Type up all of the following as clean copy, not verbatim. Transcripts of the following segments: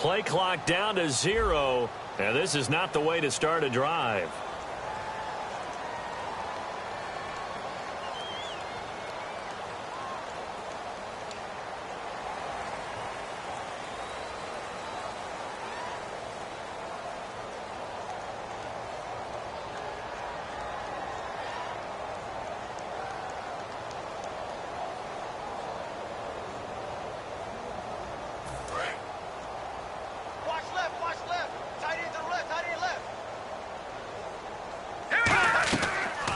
Play clock down to 0, and this is not the way to start a drive.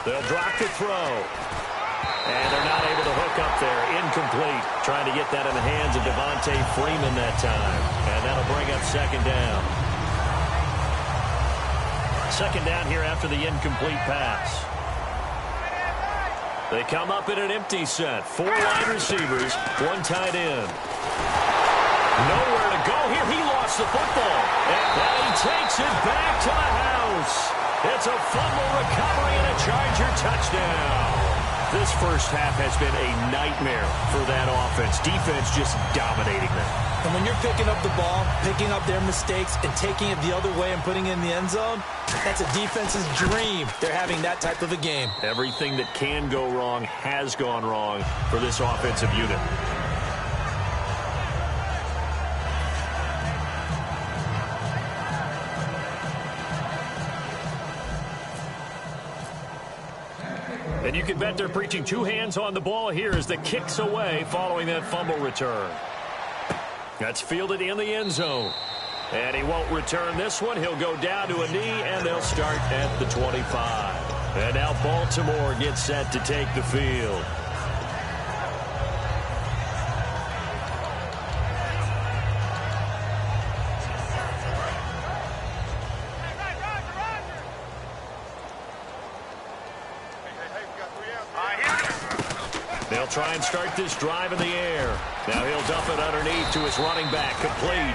They'll drop the throw. And they're not able to hook up there. Incomplete. Trying to get that in the hands of Devontae Freeman that time. And that'll bring up second down. Second down here after the incomplete pass. They come up in an empty set. 4 wide receivers, 1 tight end. Nowhere to go here. He lost the football. And he takes it back to the house. It's a fumble recovery and a Charger touchdown. This first half has been a nightmare for that offense. Defense just dominating them. And when you're picking up the ball, picking up their mistakes, and taking it the other way and putting it in the end zone, that's a defense's dream. They're having that type of a game. Everything that can go wrong has gone wrong for this offensive unit. And you can bet they're preaching 2 hands on the ball here as the kick's away following that fumble return. That's fielded in the end zone. And he won't return this one. He'll go down to a knee, and they'll start at the 25. And now Baltimore gets set to take the field. They'll try and start this drive in the air. Now he'll dump it underneath to his running back. Complete.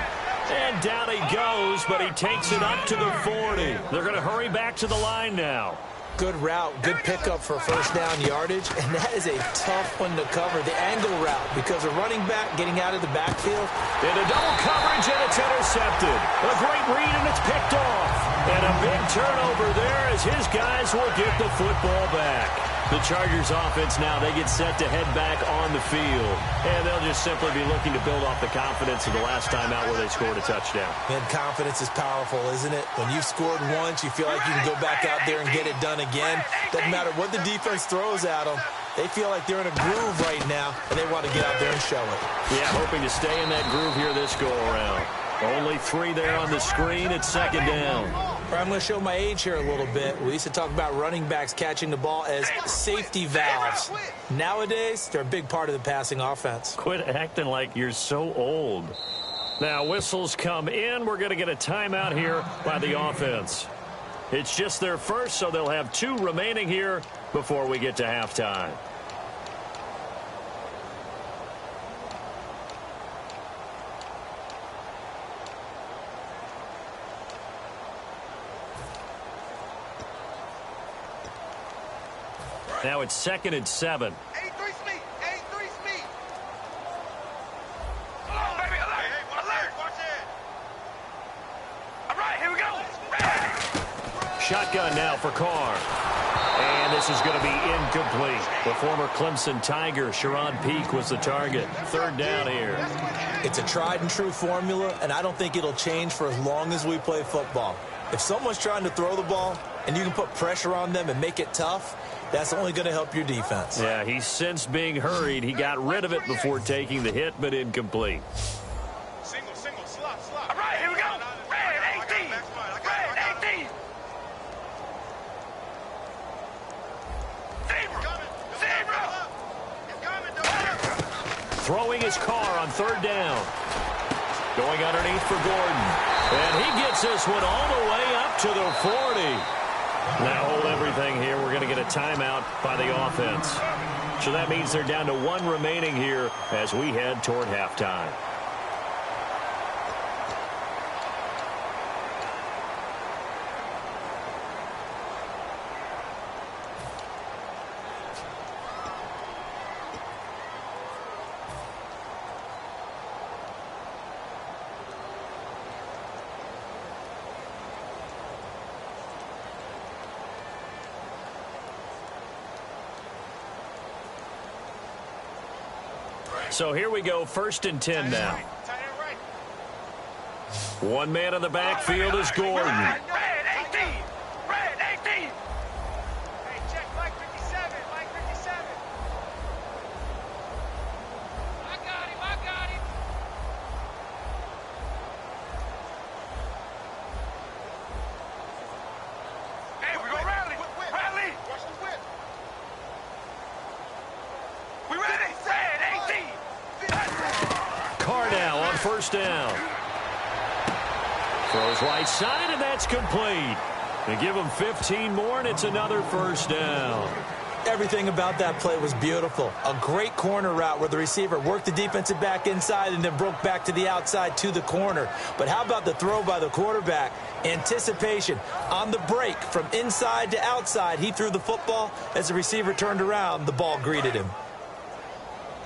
And down he goes, but he takes it up to the 40. They're going to hurry back to the line now. Good route, good pickup for first down yardage, and that is a tough one to cover, the angle route, because a running back getting out of the backfield. Into double coverage, and it's intercepted. A great read, and it's picked off. And a big turnover there as his guys will get the football back. The Chargers offense now, they get set to head back on the field. And they'll just simply be looking to build off the confidence of the last time out where they scored a touchdown. And confidence is powerful, isn't it? When you've scored once, you feel like you can go back out there and get it done again. Doesn't matter what the defense throws at them. They feel like they're in a groove right now, and they want to get out there and show it. Yeah, hoping to stay in that groove here this go-around. Only 3 there on the screen. It's second down. I'm going to show my age here a little bit. We used to talk about running backs catching the ball as safety valves. Nowadays, they're a big part of the passing offense. Quit acting like you're so old. Now, whistles come in. We're going to get a timeout here by the offense. It's just their first, so they'll have 2 remaining here before we get to halftime. Now it's 2nd and 7. 83 Smith. 83 Smith. Oh, baby, alert. shotgun now for Carr. And this is going to be incomplete. The former Clemson Tiger, Sharon Peake, was the target. Third down here. It's a tried-and-true formula, and I don't think it'll change for as long as we play football. If someone's trying to throw the ball and you can put pressure on them and make it tough, that's only going to help your defense. Yeah, he sensed being hurried. He got rid of it before taking the hit, but incomplete. Single, slot. All right, here we go. Red 18. Red 18. Throwing his Carr on third down. Going underneath for Gordon. And he gets this one all the way up to the 40. Now hold everything here. We're going to get a timeout by the offense. So that means they're down to one remaining here as we head toward halftime. So here we go, 1st and 10 now. One man in the backfield is Gordon. Red 18. Red 18. Hey, check Mike 57. Mike 57. I got him. Hey, we go rally. Rally. Watch the whip. We ready? Red 18. Carr now on first down. Throws right side, and that's complete. They give him 15 more, and it's another first down. Everything about that play was beautiful. A great corner route where the receiver worked the defensive back inside and then broke back to the outside to the corner. But how about the throw by the quarterback? Anticipation on the break from inside to outside. He threw the football. As the receiver turned around, the ball greeted him.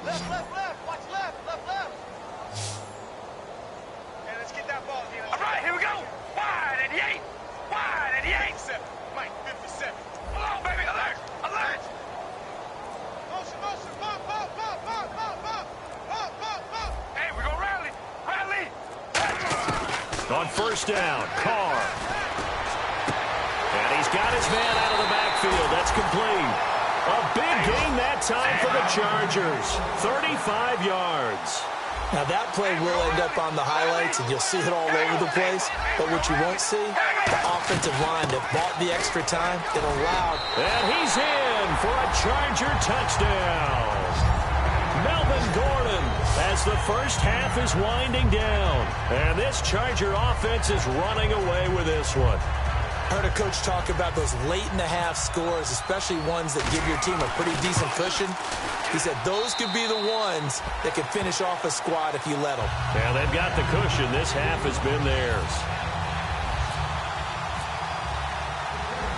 Left. Watch left. Hey, let's get that ball here. All right, here we go. Wide at the 8. Mike, 57. Hold on, baby. Alert. Motion. Pop. Hey, we're going to rally. On first down, Carr. And he's got his man out of the backfield. That's complete. A big gain that time for the Chargers. 35 yards. Now that play will end up on the highlights, and you'll see it all over the place. But what you won't see, the offensive line that bought the extra time, it allowed. And he's in for a Charger touchdown. Melvin Gordon as the first half is winding down. And this Charger offense is running away with this one. Heard a coach talk about those late-in-the-half scores, especially ones that give your team a pretty decent cushion. He said those could be the ones that can finish off a squad if you let them. Yeah, they've got the cushion. This half has been theirs.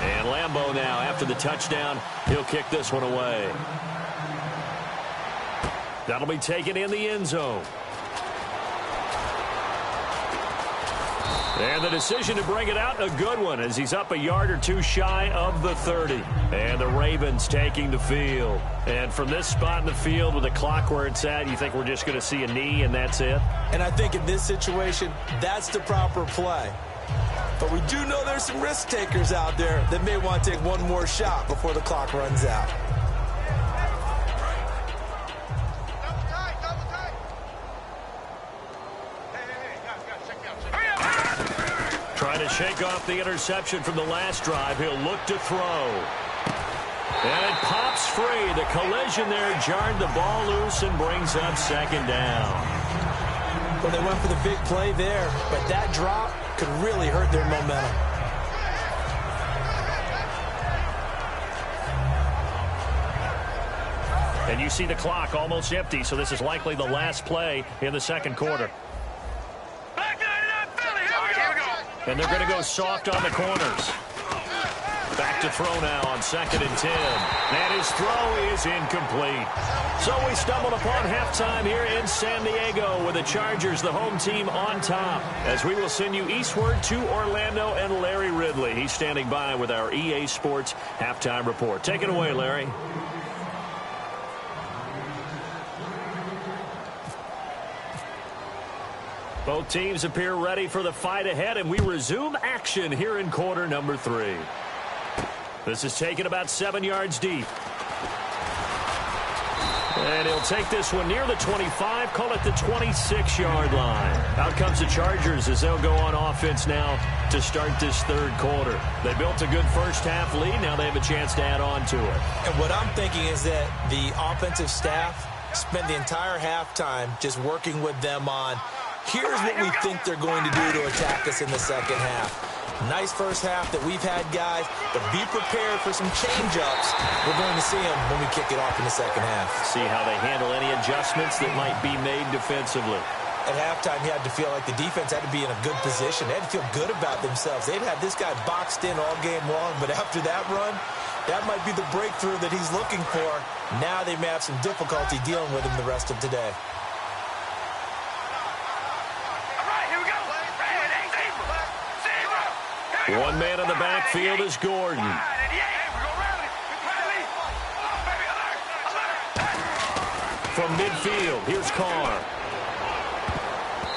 And Lambeau now, after the touchdown, he'll kick this one away. That'll be taken in the end zone. And the decision to bring it out, a good one, as he's up a yard or two shy of the 30. And the Ravens taking the field. And from this spot in the field with the clock where it's at, you think we're just going to see a knee and that's it? And I think in this situation, that's the proper play. But we do know there's some risk takers out there that may want to take one more shot before the clock runs out. Trying to shake off the interception from the last drive. He'll look to throw. And it pops free. The collision there jarred the ball loose and brings up second down. Well, they went for the big play there, but that drop could really hurt their momentum. And you see the clock almost empty, so this is likely the last play in the second quarter. And they're going to go soft on the corners. Back to throw now on 2nd and 10. And his throw is incomplete. So we stumbled upon halftime here in San Diego with the Chargers, the home team, on top. As we will send you eastward to Orlando and Larry Ridley. He's standing by with our EA Sports halftime report. Take it away, Larry. Both teams appear ready for the fight ahead, and we resume action here in quarter number 3. This is taken about 7 yards deep. And he'll take this one near the 25, call it the 26-yard line. Out comes the Chargers as they'll go on offense now to start this third quarter. They built a good first-half lead. Now they have a chance to add on to it. And what I'm thinking is that the offensive staff spent the entire halftime just working with them on, here's what we think they're going to do to attack us in the second half. Nice first half that we've had, guys, but be prepared for some change-ups. We're going to see them when we kick it off in the second half. See how they handle any adjustments that might be made defensively. At halftime, you had to feel like the defense had to be in a good position. They had to feel good about themselves. They'd had this guy boxed in all game long, but after that run, that might be the breakthrough that he's looking for. Now they may have some difficulty dealing with him the rest of today. One man in the backfield is Gordon. From midfield, here's Carr.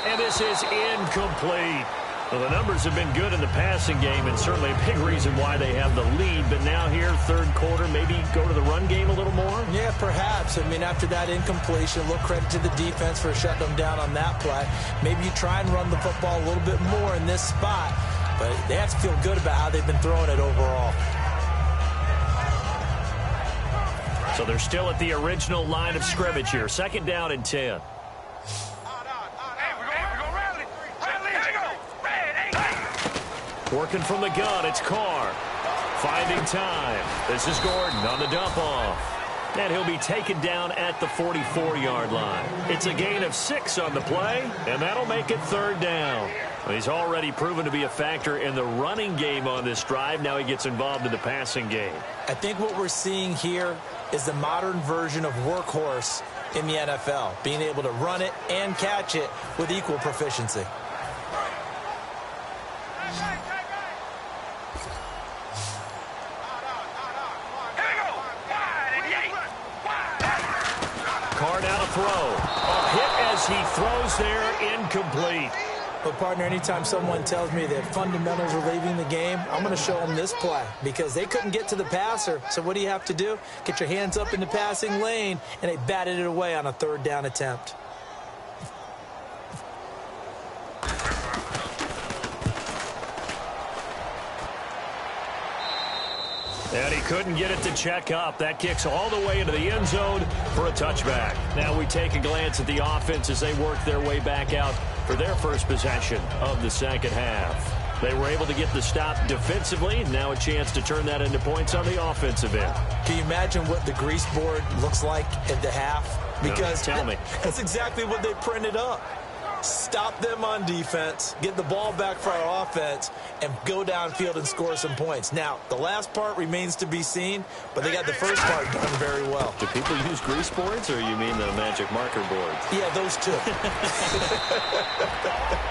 And this is incomplete. Well, the numbers have been good in the passing game, and certainly a big reason why they have the lead. But now here, third quarter, maybe go to the run game a little more? Yeah, perhaps. I mean, after that incompletion, a little credit to the defense for shutting them down on that play. Maybe you try and run the football a little bit more in this spot. But they have to feel good about how they've been throwing it overall. So they're still at the original line of scrimmage here. 2nd down and 10. Working from the gun, it's Carr. Finding time. This is Gordon on the dump off. And he'll be taken down at the 44-yard line. It's a gain of 6 on the play, and that'll make it 3rd down. He's already proven to be a factor in the running game on this drive. Now he gets involved in the passing game. I think what we're seeing here is the modern version of workhorse in the NFL, being able to run it and catch it with equal proficiency. Carr now to throw. A hit as he throws there, incomplete. But, partner, anytime someone tells me that fundamentals are leaving the game, I'm going to show them this play because they couldn't get to the passer. So what do you have to do? Get your hands up in the passing lane, and they batted it away on a 3rd down attempt. And he couldn't get it to check up. That kicks all the way into the end zone for a touchback. Now we take a glance at the offense as they work their way back out for their first possession of the second half. They were able to get the stop defensively. Now a chance to turn that into points on the offensive end. Can you imagine what the grease board looks like at the half? Because no, tell me. That's exactly what they printed up. Stop them on defense, get the ball back for our offense, and go downfield and score some points. Now, the last part remains to be seen, but they got the first part done very well. Do people use grease boards, or you mean the magic marker boards? Yeah, those two.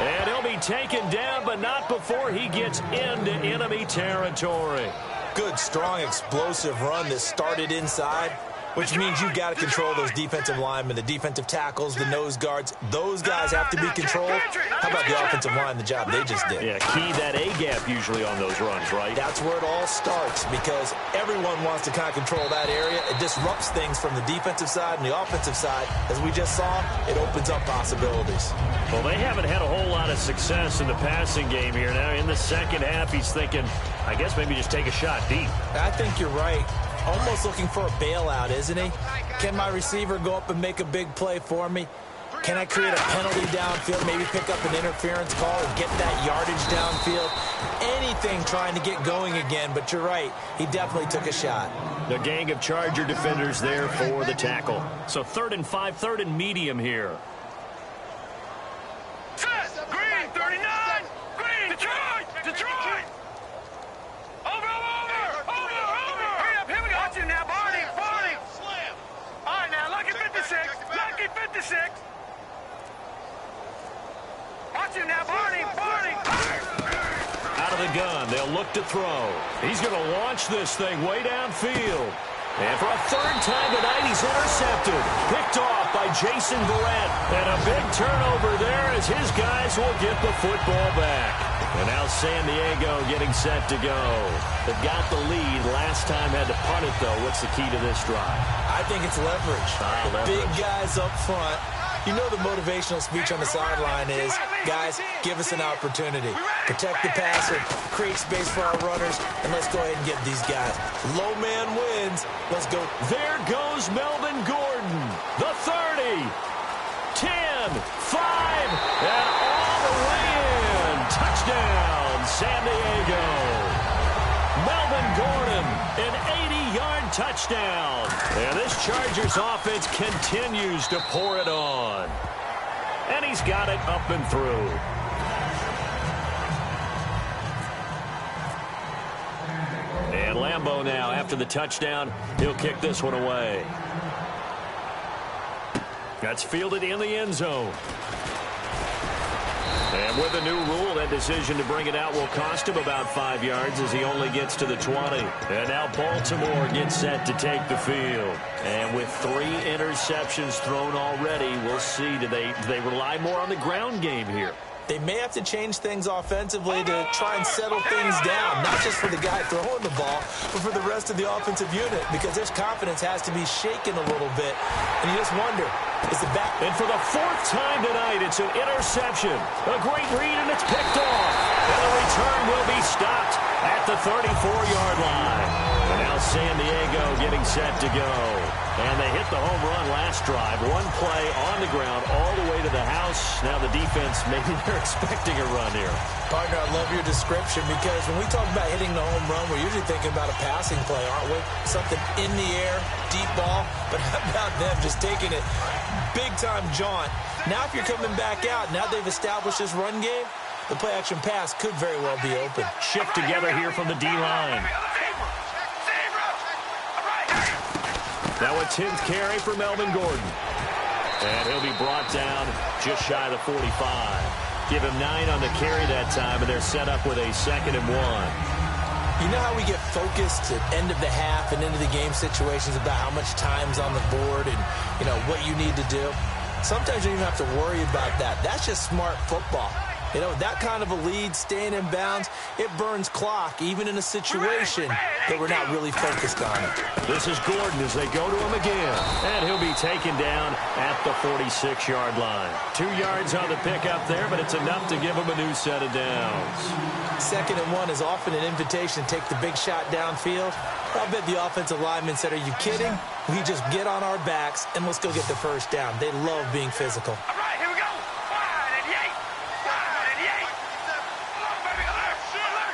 And he'll be taken down, but not before he gets into enemy territory. Good, strong, explosive run that started inside, which means you've got to control those defensive linemen, the defensive tackles, the nose guards. Those guys have to be controlled. How about the offensive line, the job they just did? Yeah, key that A-gap usually on those runs, right? That's where it all starts because everyone wants to kind of control that area. It disrupts things from the defensive side and the offensive side. As we just saw, it opens up possibilities. Well, they haven't had a whole lot of success in the passing game here. Now, in the second half, he's thinking, I guess maybe just take a shot deep. I think you're right. Almost looking for a bailout, isn't he? Can my receiver go up and make a big play for me? Can I create a penalty downfield, maybe pick up an interference call and get that yardage downfield? Anything trying to get going again, but you're right. He definitely took a shot. The gang of Charger defenders there for the tackle. So 3rd and 5, 3rd and medium here. Green, 39! Green, Detroit! Detroit! Over! to 6. Watch him now, Barney. Out of the gun, they'll look to throw. He's going to launch this thing way downfield. And for a third time tonight, he's intercepted. Picked off by Jason Verrett. And a big turnover there as his guys will get the football back. And now San Diego getting set to go. They've got the lead. Last time had to punt it, though. What's the key to this drive? I think it's leverage. Leverage. Big guys up front. You know the motivational speech on the sideline is, guys, give us an opportunity. Protect the passer, create space for our runners, and let's go ahead and get these guys. Low man wins. Let's go. There goes Melvin Gordon. The 30, 10, 5, and all the way in. Touchdown, San Diego. Melvin Gordon, an 80-yard touchdown. And this Chargers offense continues to pour it on. And he's got it up and through. And Lambeau now, after the touchdown, he'll kick this one away. That's fielded in the end zone. And with a new rule, that decision to bring it out will cost him about 5 yards as he only gets to the 20. And now Baltimore gets set to take the field. And with 3 interceptions thrown already, we'll see. Do they rely more on the ground game here? They may have to change things offensively to try and settle things down, not just for the guy throwing the ball, but for the rest of the offensive unit, because their confidence has to be shaken a little bit. And you just wonder, is the back... And for the 4th time tonight, it's an interception. A great read, and it's picked off. And the return will be stopped at the 34-yard line. And now San Diego getting set to go. And they hit the home run last drive. 1 play on the ground all the way to the house. Now the defense, maybe they're expecting a run here. Partner, I love your description, because when we talk about hitting the home run, we're usually thinking about a passing play, aren't we? Something in the air, deep ball. But how about them just taking it big-time jaunt? Now if you're coming back out, now they've established this run game, the play-action pass could very well be open. Shift together here from the D-line. Now a 10th carry for Melvin Gordon. And he'll be brought down just shy of the 45. Give him 9 on the carry that time, and they're set up with a 2nd and 1. You know how we get focused at end of the half and into the game situations about how much time's on the board and, you know, what you need to do? Sometimes you don't even have to worry about that. That's just smart football. You know, that kind of a lead, staying in bounds, it burns clock, even in a situation that we're not really focused on it. This is Gordon as they go to him again. And he'll be taken down at the 46-yard line. 2 yards on the pickup there, but it's enough to give him a new set of downs. 2nd and 1 is often an invitation to take the big shot downfield. I'll bet the offensive lineman said, are you kidding? We just get on our backs and let's go get the first down. They love being physical. All right, here we go. 1 and 8. 1 and 8. Come on, baby. Alert. Alert.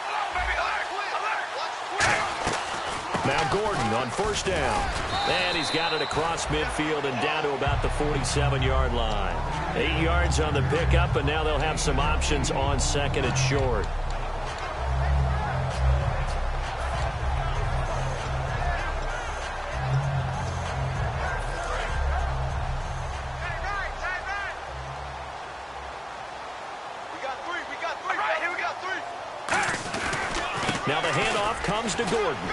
Come on, baby. Alert. Alert. Now Gordon on 1st down. And he's got it across midfield and down to about the 47-yard line. 8 yards on the pickup, and now they'll have some options on 2nd and short. Now the handoff comes to Gordon.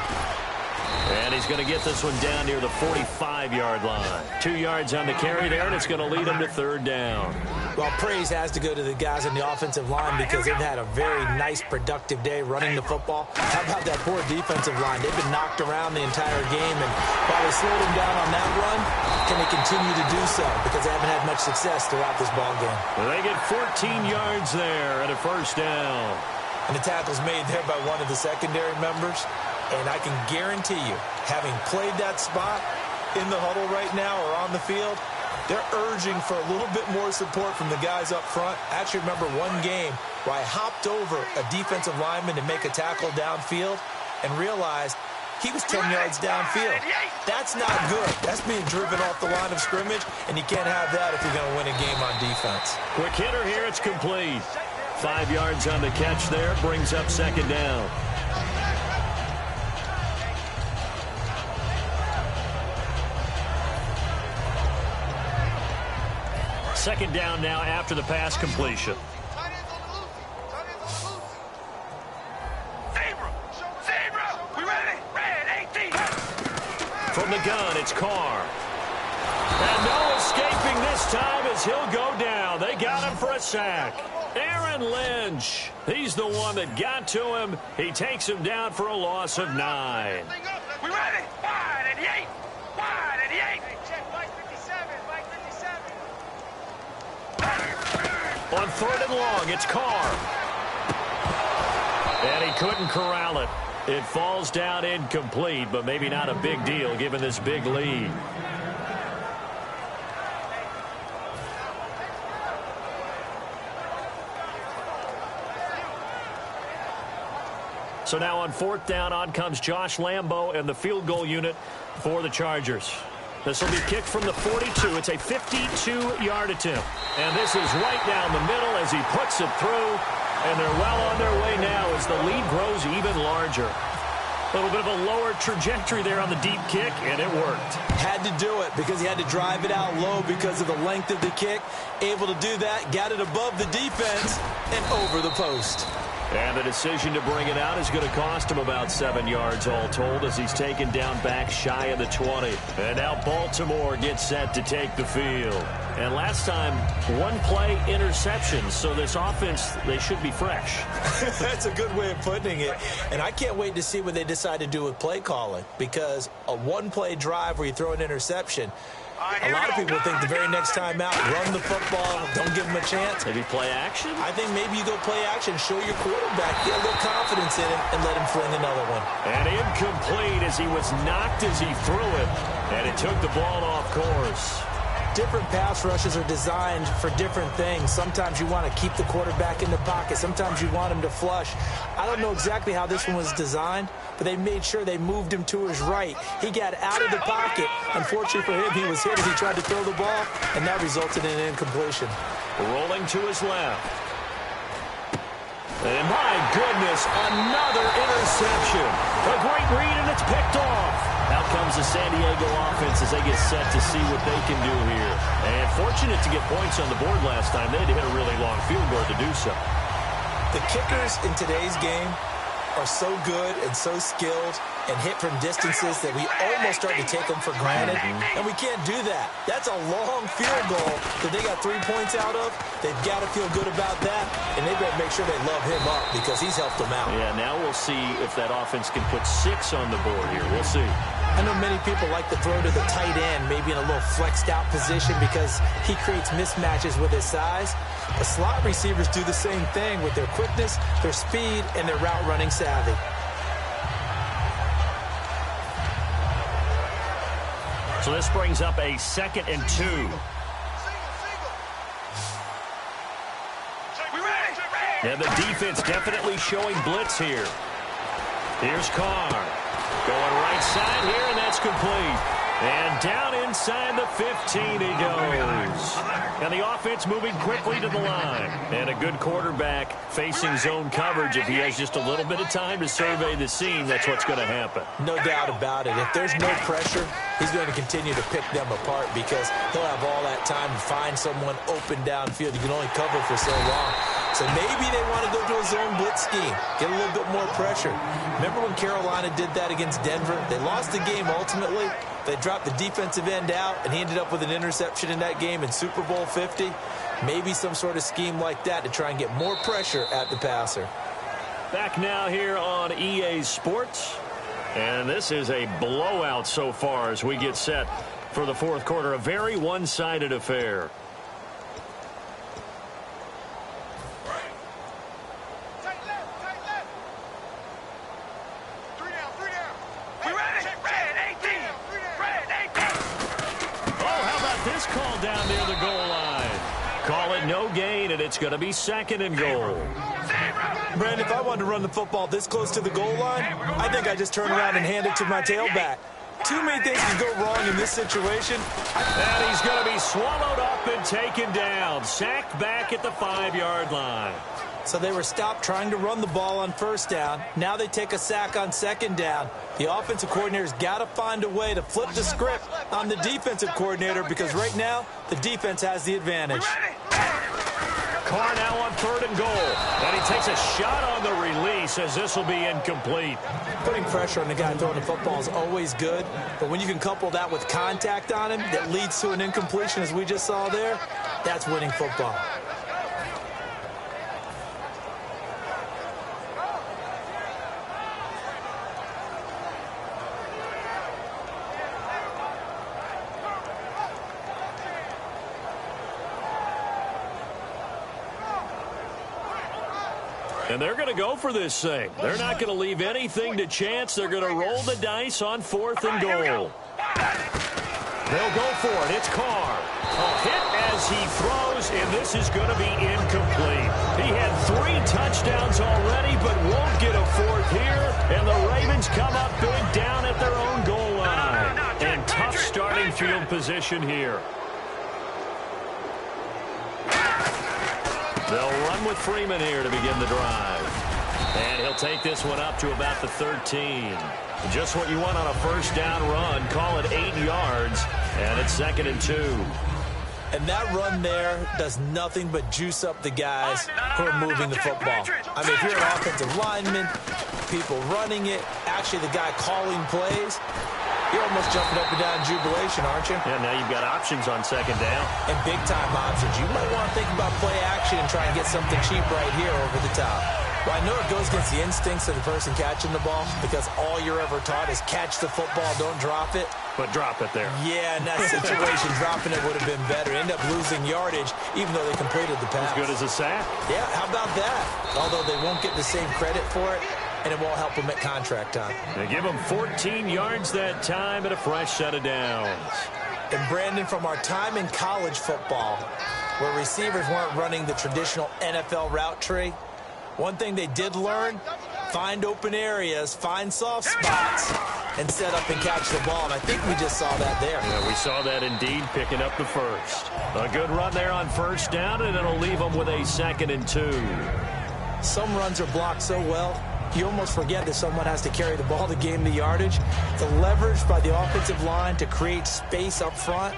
And he's going to get this one down near the 45-yard line. 2 yards on the carry there, and it's going to lead him to 3rd down. Well, praise has to go to the guys on the offensive line because they've had a very nice, productive day running the football. How about that poor defensive line? They've been knocked around the entire game, and while they slowed them down on that run, can they continue to do so? Because they haven't had much success throughout this ball game. Well, they get 14 yards there at a 1st down. And the tackle's made there by one of the secondary members. And I can guarantee you, having played that spot in the huddle right now or on the field, they're urging for a little bit more support from the guys up front. I actually remember one game where I hopped over a defensive lineman to make a tackle downfield and realized he was 10 yards downfield. That's not good. That's being driven off the line of scrimmage, and you can't have that if you're going to win a game on defense. Quick hitter here, it's complete. 5 yards on the catch there, brings up 2nd down. Second down now after the pass completion. We ready? Red 18. From the gun, it's Carr. And no escaping this time as he'll go down. They got him for a sack. Aaron Lynch, he's the one that got to him. He takes him down for a loss of 9. We ready? Wide 88. Wide 88. Hey, check Mike 57. Mike 57. On 3rd and long, it's Carr. And he couldn't corral it. It falls down incomplete, but maybe not a big deal given this big lead. So now on 4th down, on comes Josh Lambo and the field goal unit for the Chargers. This will be kicked from the 42. It's a 52-yard attempt. And this is right down the middle as he puts it through. And they're well on their way now as the lead grows even larger. A little bit of a lower trajectory there on the deep kick, and it worked. Had to do it because he had to drive it out low because of the length of the kick. Able to do that, got it above the defense and over the post. And the decision to bring it out is going to cost him about 7 yards all told as he's taken down back shy of the 20. And now Baltimore gets set to take the field. And last time, one play interception, so this offense, they should be fresh. That's a good way of putting it. And I can't wait to see what they decide to do with play calling because a one-play drive where you throw an interception, a lot of people think the very next time out, run the football, don't give them a chance. Maybe play action? I think maybe you go play action, show your quarterback, get a little confidence in him, and let him fling another one. And incomplete as he was knocked as he threw it, and it took the ball off course. Different pass rushes are designed for different things. Sometimes you want to keep the quarterback in the pocket. Sometimes you want him to flush. I don't know exactly how this one was designed, but they made sure they moved him to his right. He got out of the pocket. Unfortunately for him, he was hit as he tried to throw the ball, and that resulted in an incompletion. Rolling to his left. And my goodness, another interception. A great read, and it's picked off. Out comes the San Diego offense as they get set to see what they can do here. And fortunate to get points on the board last time. They had to hit a really long field goal to do so. The kickers in today's game are so good and so skilled and hit from distances that we almost start to take them for granted, and we can't do that. That's a long field goal that they got 3 points out of. They've got to feel good about that, and they better make sure they love him up because he's helped them out. Yeah, now we'll see if that offense can put 6 on the board here. We'll see. I know many people like to throw to the tight end, maybe in a little flexed out position because he creates mismatches with his size. The slot receivers do the same thing with their quickness, their speed, and their route running savvy. So this brings up a 2nd and 2. And the defense definitely showing blitz here. Here's Carr. Going right side here, and that's complete. And down inside the 15 he goes. And the offense moving quickly to the line. And a good quarterback facing zone coverage. If he has just a little bit of time to survey the scene, that's what's going to happen. No doubt about it. If there's no pressure, he's going to continue to pick them apart because he'll have all that time to find someone open downfield. You can only cover for so long. So maybe they want to go to a zone blitz scheme, get a little bit more pressure. Remember when Carolina did that against Denver? They lost the game ultimately. They dropped the defensive end out, and he ended up with an interception in that game in Super Bowl 50. Maybe some sort of scheme like that to try and get more pressure at the passer. Back now here on EA Sports. And this is a blowout so far as we get set for the 4th quarter. A very one-sided affair. Down near the goal line. Call it no gain, and it's going to be 2nd and goal. Brandon, if I wanted to run the football this close to the goal line, I think I just turn around and hand it to my tailback. Too many things can go wrong in this situation. And he's going to be swallowed up and taken down. Sacked back at the 5-yard line. So they were stopped trying to run the ball on first down. Now they take a sack on second down. The offensive coordinator's got to find a way to flip the script on the defensive coordinator because right now the defense has the advantage. Carr now on 3rd and goal. And he takes a shot on the release as this will be incomplete. Putting pressure on the guy throwing the football is always good, but when you can couple that with contact on him that leads to an incompletion as we just saw there, that's winning football. And they're going to go for this thing. They're not going to leave anything to chance. They're going to roll the dice on 4th and goal. They'll go for it. It's Carr. A hit as he throws, and this is going to be incomplete. He had 3 touchdowns already, but won't get a 4th here. And the Ravens come up big down at their own goal line. And tough starting field position here. They'll run with Freeman here to begin the drive. And he'll take this one up to about the 13. Just what you want on a first down run. Call it 8 yards. And it's 2nd and 2. And that run there does nothing but juice up the guys who are moving the football. I mean, if you're an offensive lineman, people running it, actually the guy calling plays, you're almost jumping up and down in jubilation, aren't you? Yeah, now you've got options on 2nd down. And big-time options. You might want to think about play action and try and get something cheap right here over the top. Well, I know it goes against the instincts of the person catching the ball because all you're ever taught is catch the football, don't drop it. But drop it there. Yeah, in that situation, dropping it would have been better. End up losing yardage, even though they completed the pass. As good as a sack. Yeah, how about that? Although they won't get the same credit for it, and it won't help them at contract time. They give them 14 yards that time and a fresh set of downs. And Brandon, from our time in college football, where receivers weren't running the traditional NFL route tree, one thing they did learn, find open areas, find soft spots, and set up and catch the ball. And I think we just saw that there. Yeah, we saw that indeed, picking up the first. A good run there on first down, and it'll leave them with a 2nd and 2. Some runs are blocked so well, you almost forget that someone has to carry the ball to gain the yardage. The leverage by the offensive line to create space up front,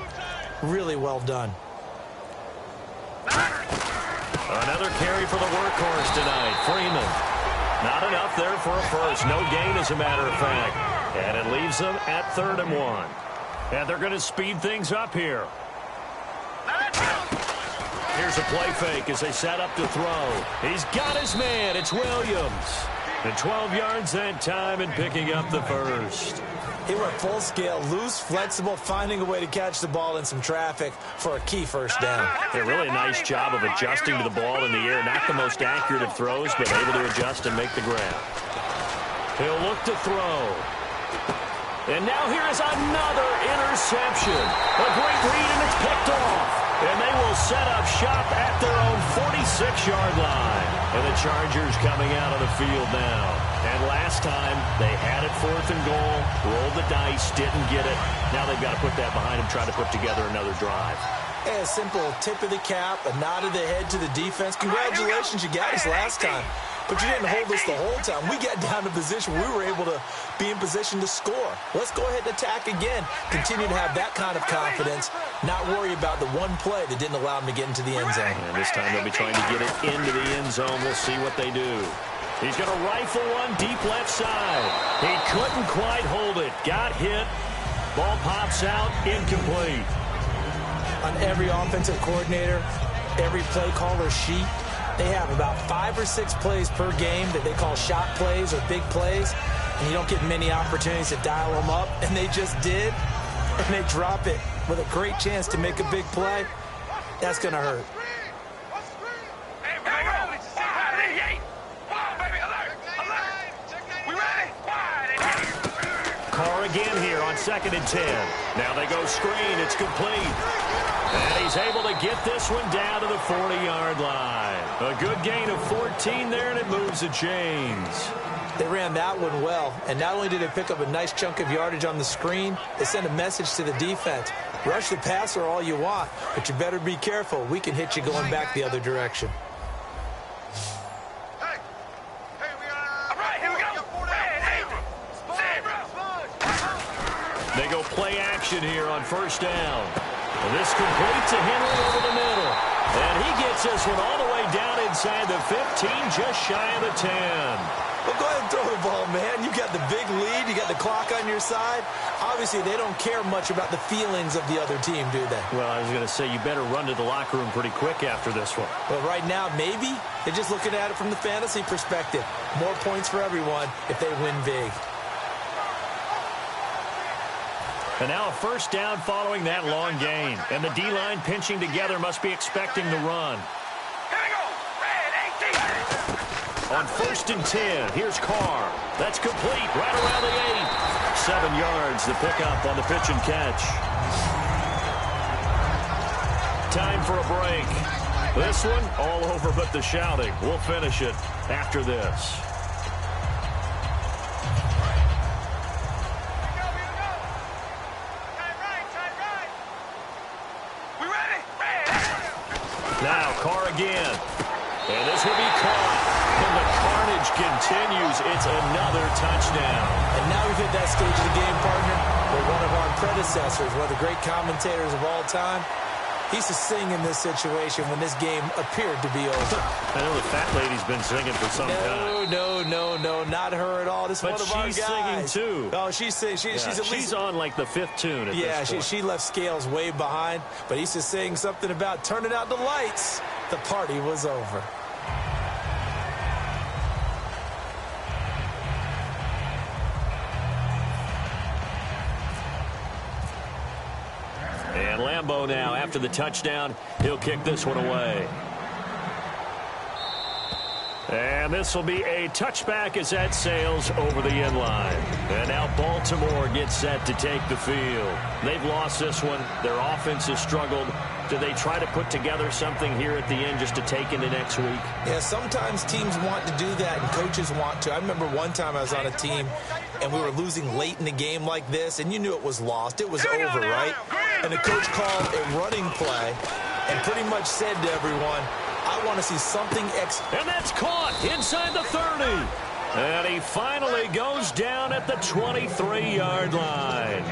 really well done. Another carry for the workhorse tonight, Freeman. Not enough there for a first. No gain, as a matter of fact. And it leaves them at 3rd and 1. And they're going to speed things up here. Here's a play fake as they set up to throw. He's got his man. It's Williams. And 12 yards that time and picking up the first. He went full scale, loose, flexible, finding a way to catch the ball in some traffic for a key first down. Yeah, really a nice job of adjusting to the ball in the air. Not the most accurate of throws, but able to adjust and make the grab. He'll look to throw. And now here is another interception. A great read, and it's picked off. And they will set up shop at their own 46-yard line. And the Chargers coming out of the field now. And last time, they had it 4th and goal, rolled the dice, didn't get it. Now they've got to put that behind them, try to put together another drive. A simple tip of the cap, a nod of the head to the defense. Congratulations, you got us last time. But you didn't hold us the whole time. We got down to position we were able to be in position to score. Let's go ahead and attack again. Continue to have that kind of confidence. Not worry about the one play that didn't allow them to get into the end zone. And this time they'll be trying to get it into the end zone. We'll see what they do. He's going to rifle one deep left side. He couldn't quite hold it. Got hit. Ball pops out. Incomplete. On every offensive coordinator, every play caller sheet, they have about 5 or 6 plays per game that they call shot plays or big plays, and you don't get many opportunities to dial them up, and they just did, and they drop it with a great chance to make a big play. That's going to hurt. Carr again here on 2nd and 10. Now they go screen. It's complete. And he's able to get this one down to the 40-yard line. A good gain of 14 there, and it moves the chains. They ran that one well, and not only did they pick up a nice chunk of yardage on the screen, they sent a message to the defense. Rush the passer all you want, but you better be careful. We can hit you going back the other direction. formation here on first down. And this complete to Henry over the middle. And he gets this one all the way down inside the 15, just shy of the 10. Well, go ahead and throw the ball, man. You got the big lead. You got the clock on your side. Obviously, they don't care much about the feelings of the other team, do they? Well, I was going to say, you better run to the locker room pretty quick after this one. But right now, maybe they're just looking at it from the fantasy perspective. More points for everyone if they win big. And now a first down following that long gain. And the D-line pinching together must be expecting the run. Here we go. Red 18. On first and 10, here's Carr. That's complete right around the 8. 7 yards, the pickup on the pitch and catch. Time for a break. This one, all over but the shouting. We'll finish it after this. Now Carr again. And this will be caught. And the carnage continues. It's another touchdown. And now we've hit that stage of the game, partner, where one of our predecessors, one of the great commentators of all time, he used to sing in this situation when this game appeared to be over. I know the fat lady's been singing for some time. No, not her at all. This is but one of our guys. She's singing too. Oh, she's singing. She's on like the 5th tune at this point. She left Scales way behind, but he used to sing something about turning out the lights. The party was over. And Lambeau now, after the touchdown, he'll kick this one away. And this will be a touchback as that sails over the end line. And now Baltimore gets set to take the field. They've lost this one. Their offense has struggled. Do they try to put together something here at the end just to take into next week? Yeah, sometimes teams want to do that and coaches want to. I remember one time I was on a team and we were losing late in the game like this, and you knew it was lost. It was over, right? And the coach called a running play and pretty much said to everyone, I want to see something And that's caught inside the 30. And he finally goes down at the 23-yard line.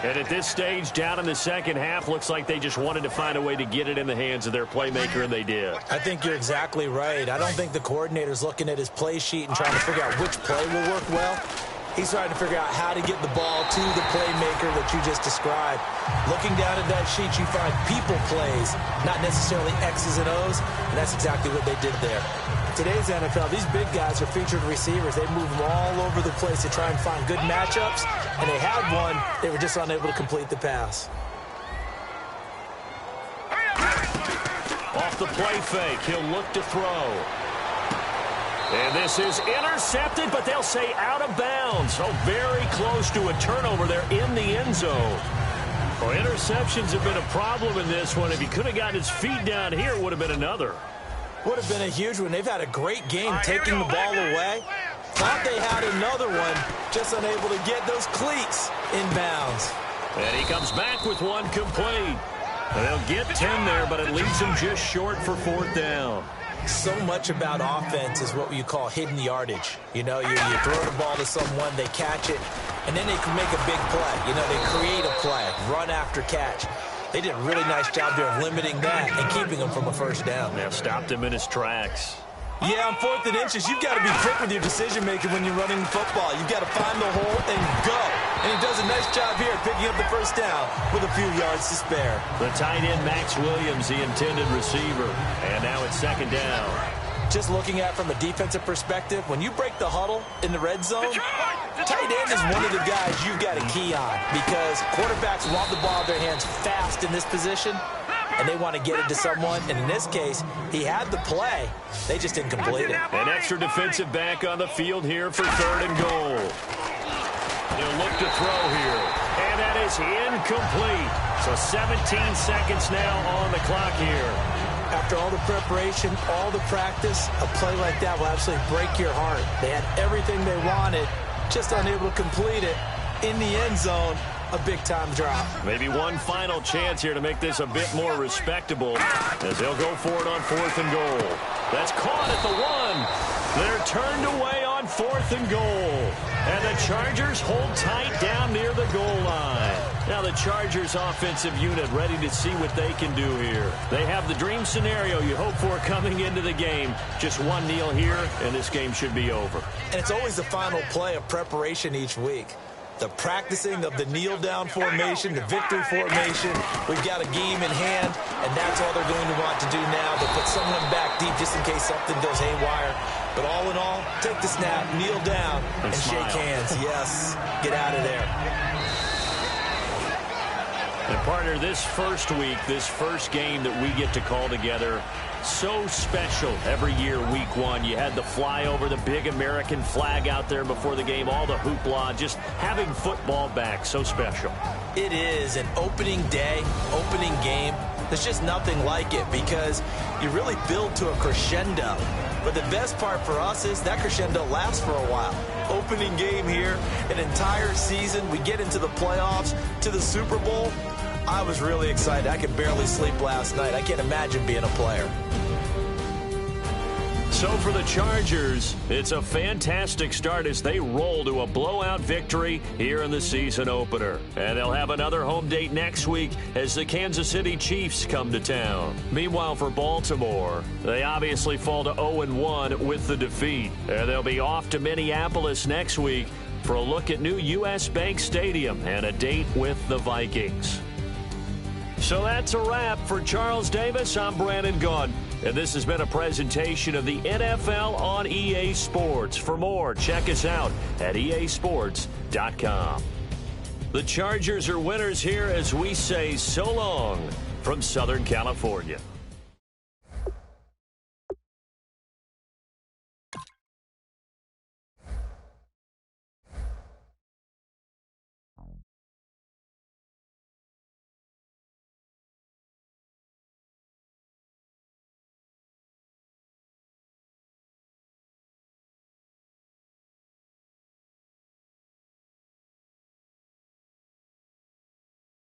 And at this stage, down in the second half, looks like they just wanted to find a way to get it in the hands of their playmaker, and they did. I think you're exactly right. I don't think the coordinator's looking at his play sheet and trying to figure out which play will work well. He's trying to figure out how to get the ball to the playmaker that you just described. Looking down at that sheet, you find people plays, not necessarily X's and O's, and that's exactly what they did there. Today's NFL, these big guys are featured receivers. They move them all over the place to try and find good matchups, and they had one. They were just unable to complete the pass. Off the play fake, he'll look to throw. And this is intercepted, but they'll say out of bounds. So very close to a turnover there in the end zone. Well, interceptions have been a problem in this one. If he could have gotten his feet down here, it would have been another. Would have been a huge one. They've had a great game taking the ball away. Thought they had another one, just unable to get those cleats in bounds. And he comes back with one complete. And they'll get 10 there, but it leaves him just short for 4th down. So much about offense is what you call hidden yardage. You know, you throw the ball to someone, they catch it, and then they can make a big play. You know, they create a play, run after catch. They did a really nice job there of limiting that and keeping him from a first down. They have stopped him in his tracks. Yeah, on 4th and inches, you've got to be quick with your decision-making when you're running the football. You've got to find the hole and go. And he does a nice job here picking up the first down with a few yards to spare. The tight end, Max Williams, the intended receiver. And now it's 2nd down. Just looking at it from a defensive perspective, when you break the huddle in the red zone, tight end is one of the guys you've got to key on because quarterbacks want the ball in their hands fast in this position, and they want to get it to someone. And in this case, he had the play. They just didn't complete it. An extra defensive back on the field here for 3rd and goal. He'll look to throw here. And that is incomplete. So 17 seconds now on the clock here. After all the preparation, all the practice, a play like that will absolutely break your heart. They had everything they wanted, just unable to complete it. In the end zone, a big-time drop. Maybe one final chance here to make this a bit more respectable as they'll go for it on 4th and goal. That's caught at the 1. They're turned away on 4th and goal. And the Chargers hold tight down near the goal line. Now the Chargers offensive unit ready to see what they can do here. They have the dream scenario you hope for coming into the game. Just one kneel here, and this game should be over. And it's always the final play of preparation each week. The practicing of the kneel-down formation, the victory formation. We've got a game in hand, and that's all they're going to want to do now. They'll put someone back deep just in case something goes haywire. But all in all, take the snap, kneel down, and shake hands. Yes, get out of there. And partner, this first week, this first game that we get to call together, so special every year, week one. You had the flyover, the big American flag out there before the game, all the hoopla, just having football back, so special. It is an opening day, opening game. There's just nothing like it because you really build to a crescendo. But the best part for us is that crescendo lasts for a while. Opening game here, an entire season. We get into the playoffs, to the Super Bowl. I was really excited. I could barely sleep last night. I can't imagine being a player. So for the Chargers, it's a fantastic start as they roll to a blowout victory here in the season opener. And they'll have another home date next week as the Kansas City Chiefs come to town. Meanwhile, for Baltimore, they obviously fall to 0-1 with the defeat. And they'll be off to Minneapolis next week for a look at new U.S. Bank Stadium and a date with the Vikings. So that's a wrap for Charles Davis. I'm Brandon Gaudin, and this has been a presentation of the NFL on EA Sports. For more, check us out at easports.com. The Chargers are winners here as we say so long from Southern California.